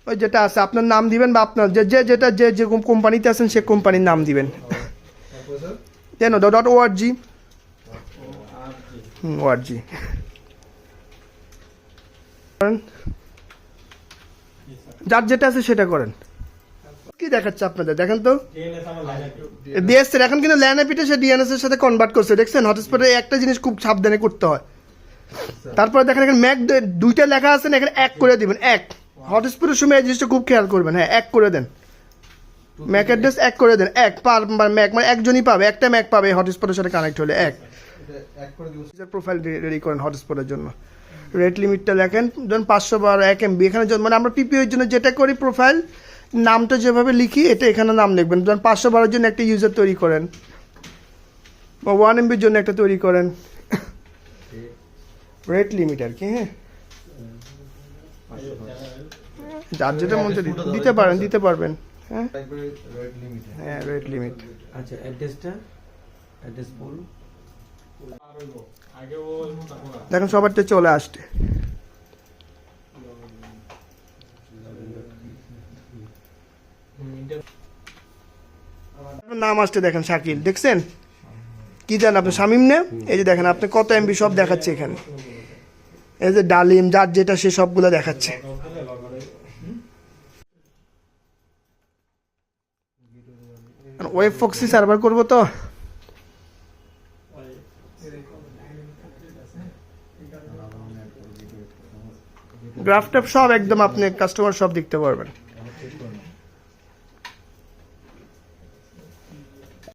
ওই যেটা আছে আপনার নাম দিবেন বা আপনার যেটা যে কোম্পানিতে আছেন সে কোম্পানির নাম দিবেন। দেন .org org যার যেটা আছে সেটা করেন। কি দেখাচ্ছে আপনাদের দেখেন তো, ডিএস এর এখন কিন্তু ল্যান এপিটা সে ডিএনএস এর সাথে কনভার্ট করছে, দেখছেন? হটস্পটে একটা জিনিস খুব সাবধানে করতে হয়। তারপরে দেখেন এখানে ম্যাক দুইটা লেখা আছে না, এখানে এক করে দিবেন, এক। হটস্পটের সময় এই জিনিসটা খুব খেয়াল করবেন, হ্যাঁ এক করে দেন, ম্যাক অ্যাড্রেস এক করে দেন, এক পার ম্যাক মানে একজনই পাবে, একটা ম্যাক পাবে হটস্পটের সাথে কানেক্ট হলে এক। প্রোফাইল রেডি করেন হটস্পটের জন্য, রেট লিমিটটা লেখেন ধরুন 512 1 MB। এখানে মানে আমরা পিপিওর জন্য যেটা করি প্রোফাইল নামটা যেভাবে লিখি এটা এখানে নাম লিখবেন। ধরুন 512 জন্য একটা ইউজার তৈরি করেন বা 1 MB জন্য একটা তৈরি করেন, রেট লিমিট আর কি। হ্যাঁ যার যেটা মধ্যে দিতে পারবেন। হ্যাঁ হ্যাঁ রেট লিমিট। আচ্ছা অ্যাড্রেস বলুন। দেখেন সবারটা চলে আসছে। নাম আসছে দেখেন শাকিল, দেখছেন? কি জান আপনি শামিম না? এই যে দেখেন আপনি কত MB সব দেখাচ্ছে এখানে, এই যে ডালিম যার যেটা সে সবগুলো দেখাচ্ছে। ওয়েব ফক্সি সার্ভার করবো তো গ্রাফ ট্যাপ সব একদম আপনি কাস্টমার সব দেখতে পারবেন।